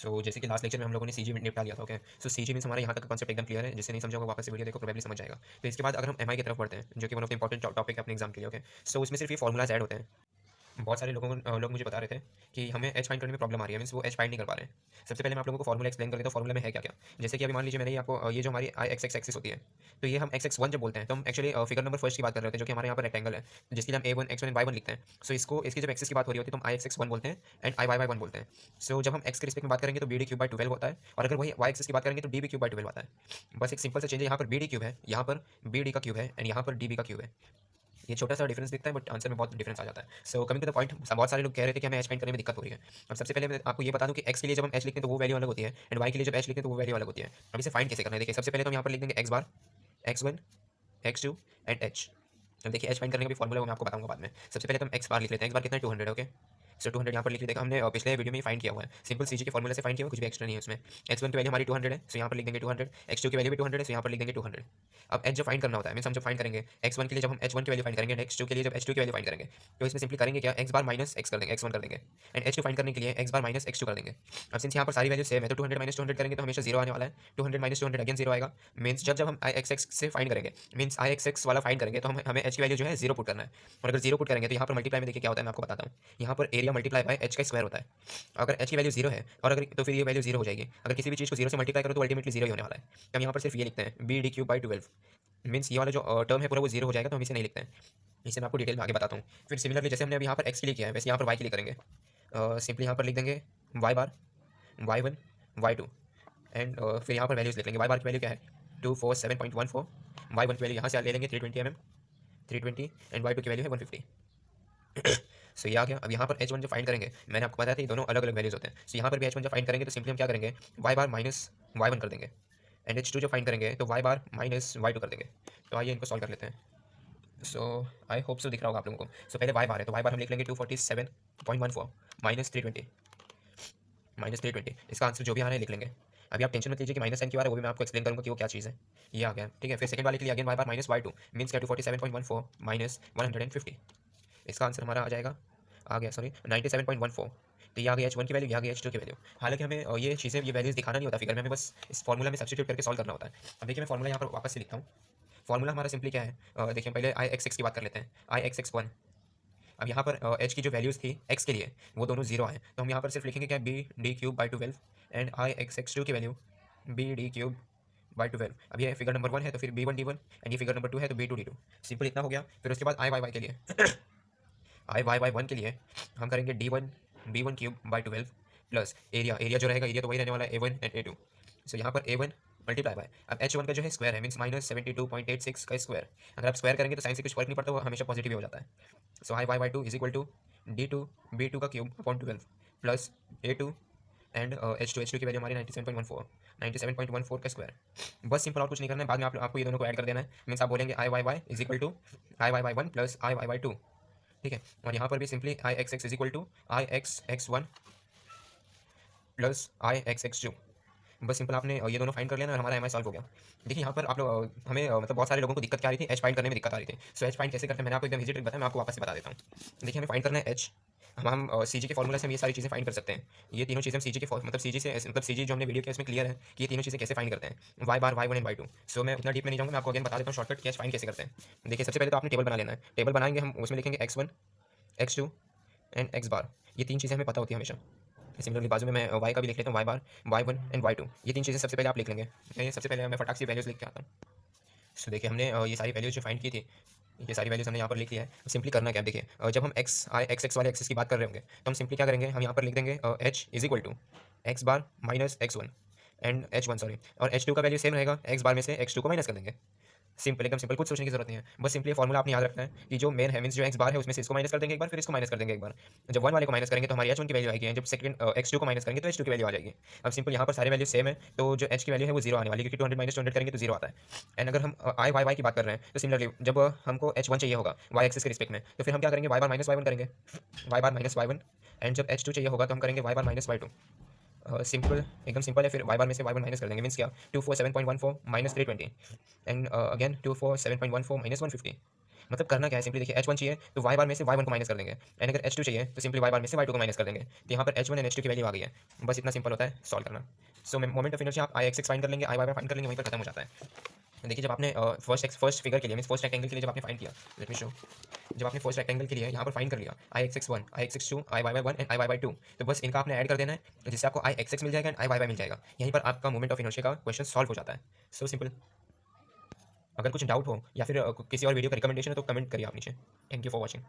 सो जैसे कि last lecture में हम लोगों ने सीजी निपटा लिया था। ओके, सो सीजी मींस हमारा यहाँ तक का कॉन्सेप्ट एकदम क्लियर है। जिससे नहीं समझा होगा वापस से वीडियो देखो, प्रोबेबली समझ जाएगा। तो इसके बाद अगर हम एमआई की तरफ बढ़ते हैं, जो कि one of the important topic है अपने एग्जाम के लिए। ओके, सो इसमें सिर्फ ये फॉर्मूलाज ऐड होते हैं। बहुत सारे लोग मुझे बता रहे थे कि हमें एच फाइंड करने में प्रॉब्लम आ रही है, मींस वो एच फाइंड नहीं कर पा रहे हैं। सबसे पहले मैं आप लोगों को फॉर्मूला एक्सप्लेन कर देता हूँ, फॉर्मूला में है क्या क्या। जैसे कि अभी मान लीजिए मैंने आपको ये जो हमारी आई एक्स एक्स एक्सिस होती है, तो ये हम एक्स एक्स वन जब बोलते हैं तो हम एक्चुअली फिगर नंबर फर्स्ट की बात कर रहे होते हैं, जो कि हमारे यहाँ पर रेक्टेंगल है, जिसके लिए हम a one x one y one लिखते हैं। सो इसको इसकी जब एक्सिस की बात हो रही होती है तो हम आई एक्स एक्स वन बोलते हैं and I Y Y one बोलते हैं। सो जब हम एक्स के रिस्पेक्ट में बात करेंगे तो बी डी क्यूब बाई 12 होता है, और अगर वही वाई एक्सिस की बात करेंगे तो डी बी क्यूब बाई 12 आता है। बस एक सिंपल सा चेंज है, यहाँ पर बी डी क्यूब है, यहाँ पर बी डी का क्यूब है एंड यहाँ पर डी बी का क्यूब है। ये छोटा सा डिफरेंस दिखता है बट आंसर में बहुत डिफरेंस आ जाता है। So coming to the point, बहुत सारे लोग कह रहे थे कि हमें एच फाइंड करने में दिक्कत हो रही है। अब सबसे पहले मैं आपको ये बता दूं कि एक्स के लिए जब हम एच लिखते हैं तो वो वैल्यू अलग होती है, एंड वाई के लिए जब एच लिखते हैं तो वो वैल्यू अलग होती है। अब इसे फाइंड कैसे करना है, देखिए सबसे पहले तो हम यहाँ पर लिख देंगे X bar, X one, x two and H. अब देखिए एच फाइंड करने का भी फॉर्मूला मैं आपको बताऊंगा बाद में। सबसे पहले तो हम एक्स बार लिख लेते हैं। एक्स बार कितना है, 200। ओके, सो 200 यहाँ पर लिख लिया, हमने पिछले वीडियो में फाइंड किया हुआ है, सिंपल सीजी के फॉर्मूला से फाइंड किया हुआ, कुछ भी एक्स्ट्रा नहीं है उसमें। एक्स वन की वैल्यू हमारी 200 है, सो यहाँ पर लिख देंगे 200। एक्स टू की वैल्यू भी 200 है, सो यहाँ पर लिख देंगे 200। अब एच जो फाइंड करना होता है, मीन हम जब फाइंड करेंगे एक्स वन के लिए जब हम एच वन की वैल्यू फाइंड करेंगे, एक्स टू के लिए जब एच टू की वैल्यू फाइंड करेंगे, तो इसमें सिंपली करेंगे क्या, एक्स बार माइनस एक्स कर देंगे, एक्स वन कर देंगे, एंड एच टू फाइंड करने के लिए X bar minus X two कर देंगे। अब सिंस यहाँ पर सारी वैल्यू सेम है तो 200 माइनस 200 करेंगे तो हमेशा जीरो आने वाला है। 200 माइनस 200 अगेन जीरो आएगा। मीन्स जब जब हम आई एक्स एक्स से फाइंड करेंगे, मीन्स आई एक्स एक्स वाला फाइंड करेंगे तो हमें एच की वैल्यू जो है जीरो पुट करना है। और अगर जीरो पुट करेंगे तो यहाँ पर मल्टीप्लाई में देखिए क्या होता है, मैं आपको बताता हूँ। यहाँ पर एरिया मल्टीप्लाई बाय एच का स्क्वायर होता है। अगर एच की वैल्यू जीरो है और अगर तो फिर ये वैल्यू जीरो हो जाएगी। अगर किसी भी चीज़ को जीरो से मल्टीप्लाई करो तो अल्टीमेटली जीरो ही होने वाला है। तो हम यहाँ पर सिर्फ ये लिखते हैं B D cube by 12। Means ये वाला जो टर्म है पूरा वो जीरो हो जाएगा, तो हम इसे नहीं लिखते हैं। इसे मैं आपको डिटेल में आगे बताता हूँ। फिर सिमिलरली जैसे हमने अभी यहाँ पर एक्स के लिए किया है, वैसे यहाँ पर वाई के लिए करेंगे। सिंपली यहाँ पर लिख देंगे Y bar, Y one, Y two, and फिर यहाँ पर वैल्यूज लिख लेंगे। वाई बार की वैल्यू क्या है, 247.14। वाई वन की वैल्यू यहाँ से ले लेंगे 320 mm, 320, एंड वाई टू की वैल्यू है 150। सो ये आ गया। अब यहाँ पर एच वन जो फाइंड करेंगे, मैंने आपको बताया था ये दोनों अलग अलग वैल्यूज होते हैं। सो यहाँ पर भी एच वन जो फाइंड करेंगे तो सिंपली हम क्या करेंगे, Y bar minus Y one कर देंगे, एंड एच टू जो फाइंड करेंगे तो Y bar minus Y two कर देंगे। तो आइए इनको सॉल्व कर लेते हैं। सो आई होप सो दिख रहा होगा आप लोगों को। सो पहले वाई बार है तो वाई बार हम लिख लेंगे 247.14 माइनस 320, माइनस 320। इसका आंसर जो भी आ रहा है लिख लेंगे। अभी आप टेंशन मत लीजिए कि माइनस साइन क्यों आ रहा है, वो भी मैं आपको एक्सप्लेन करूँगा कि वो क्या चीज़ है। ये आ गया, ठीक है। फिर सेकंड वाले के लिए again Y bar minus Y two means क्या, 247.14 माइनस 150। इसका आंसर हमारा आ जाएगा, आ गया सॉरी 97.14। तो ये आ गया एच वन की वैल्यू, ये आ गया एच टू की वैल्यू। हालांकि हमें ये चीज़ें ये वैल्यूज दिखाना नहीं होता फिगर में, हमें बस इस फॉर्मूला में सब्स्टिट्यूट करके सॉल्व करना होता है। अब देखिए मैं फॉर्मूला यहाँ पर वापस से लिखता हूँ। फॉर्मूला हमारा सिंपली क्या है, देखिए पहले आई एक्स एक्स की बात कर लेते हैं, आई एक्स एक्स वन। अब यहाँ पर एच की जो वैल्यूज़ थी एक्स के लिए वो दोनों जीरो आए, तो हम यहाँ पर सिर्फ लिखेंगे क्या, b D cube by 12, and I x x two की वैल्यू बी डी क्यूब बाई 12। अब ये फिगर नंबर वन है तो फिर b one d one, and ये फिगर नंबर टू है तो b two d two. Simple इतना हो गया। फिर उसके बाद आई वाई वाई के लिए आई वाई वाई वन के लिए हम करेंगे D one B one cube by 12 plus area, area जो रहेगा एरिया तो वही रहने वाला है A one and A two. So यहाँ पर ए वन मल्टीप्लाई बाय, अब एच वन का जो है स्क्वायर है मीन्स माइनस 72.86 का स्क्वायर। अगर आप स्क्वायर करेंगे तो साइन से कुछ फर्क नहीं पड़ता, वो हमेशा पॉजिटिव ही हो जाता है। So I Y y two is equal to d two b two का cube upon 12 plus a two and H two की वैल्यू हमारी 97.14 का स्क्वायर। बस सिंपल और कुछ नहीं करना है, बाद में आपको ये दोनों को ऐड कर देना है। मीन्स आप बोलेंगे I Y y is equal to I Y Y one plus I Y y two, ठीक है। और यहाँ पर भी simply I x x is equal to I x x one plus I x x two. बस simple आपने ये दोनों फाइंड कर लेना और हमारा एम आई सॉल्व हो गया। देखिए यहाँ पर आप लोग हमें मतलब बहुत सारे लोगों को दिक्कत क्या आ रही थी, एच फाइंड करने में दिक्कत आ रही थी। सो एच फाइंड कैसे करते हैं मैंने आपको एकदम इजी ट्रिक बताया, मैं आपको वापस से बता देता हूँ। देखिए हमें फाइंड करना है एच, हम सी जी के फॉर्मूला से हम ये सारी चीज़ें फाइंड कर सकते हैं। ये तीनों चीज़ें हम सी जी के मतलब सी जी से मतलब सी जी जो हमने वीडियो किया इसमें क्लियर है कि ये तीनों चीज़ें कैसे फाइंड करते हैं, y bar Y one and Y two. So मैं उतना डीप में नहीं जाऊँगा, मैं आपको अगेन बता देता हूँ शॉर्टकट कैसे फाइंड कैसे करते हैं। देखिए सबसे पहले तो आपने टेबल बना लेना है। टेबल बनाएंगे हम, उसमें लिखेंगे x one, x two and x bar. ये तीन चीज़ें हमें पता होती है हमेशा। सिमिलरली बाजू में मैं वाई का भी लिख लेता हूँ, Y bar Y one and Y two. ये तीन चीज़ें सबसे पहले आप लिख लेंगे। सबसे पहले मैं फटाक से वैल्यूज़ लिख के आता हूँ। सो देखिए हमने ये सारी वैल्यूज़ जो फाइंड की थी, ये सारी वैल्यूज़ हमने यहाँ पर लिख लिया है। सिंपली करना क्या है, देखिए जब हम एक्स आई एक्स एक्स वाले एक्सेस की बात कर रहे होंगे तो हम सिंपली क्या करेंगे, हम यहाँ पर लिख देंगे H is equal to X bar minus X one and H one sorry, और एच टू का वैल्यू सेम रहेगा, एक्स बार में से एक्स टू को माइनस कर देंगे। सिंपल एकदम सिंपल, कुछ सोचने की जरूरत नहीं है। बस सिंपली फॉर्मूला आपने याद रखना है कि जो मेन है मीन्स जो एक्स बार है उसमें से इसको माइनस कर देंगे एक बार, फिर इसको माइनस कर देंगे एक बार। जब वन वाले को माइनस करेंगे तो हमारी एच वन की वैल्यू आएगी, जब सेकंड एक्स टू को माइनस करेंगे तो एच टू की वैल्यू आ जाएगी। अब सिंपल यहाँ पर सारे वैल्यू सेम है तो जो एच की वैल्यू है वो जीरो आने वाली है, क्योंकि 200 माइनस 200 करेंगे तो जीरो आता है। एंड अगर हम आई वाई वाई की बात कर रहे हैं तो सिमिलरली जब हमको एच वन चाहिए होगा वाई एक्सिस के रिस्पेक्ट में, तो फिर हम क्या करेंगे, Y bar minus Y one करेंगे, Y bar minus Y one. And जब एच टू चाहिए होगा तो हम करेंगे Y bar minus Y two. Simple एकदम सिंपल है। फिर वाई बार में से वाई वन माइनस कर देंगे, मीन्स क्या 247.14 माइनस 320 एंड अगेन 247.14 माइनस 150। मतलब करना क्या है, सिंपली देखिए H1 चाहिए तो y बार में से y1 को माइनस कर देंगे, एंड अगर H2 चाहिए तो सिंपली y बार में से y2 को माइनस कर देंगे। तो यहाँ पर H1 एंड H2 की वैल्यू आ गई है, बस इतना सिंपल होता है सॉल्व करना। सो मोमेंट ऑफ इनर्शिया आप Ix फाइंड कर लेंगे, Iy फाइंड कर लेंगे, वहीं पर खत्म हो जाता है। देखिए जब आपने फर्स्ट फिगर के लिए मीन फर्स्ट रेक्टेंगल के लिए जब आपने फाइंड किया, लेट मी शो, जब आपने फर्स्ट रेक्टेंगल के लिए यहाँ पर फाइंड कर लिया Ix1, Ix2, Iyy1 and Iyy2, तो बस इनका आपने ऐड कर देना है, जिससे आपको Ixx मिल जाएगा एंड Iyy मिल जाएगा। यहीं पर आपका मोमेंट ऑफ इनर्शिया का क्वेश्चन सॉल्व हो जाता है। So simple. अगर कुछ डाउट हो या फिर किसी और वीडियो का रिकमेंडेशन है तो कमेंट करिए आप नीचे। Thank you for watching.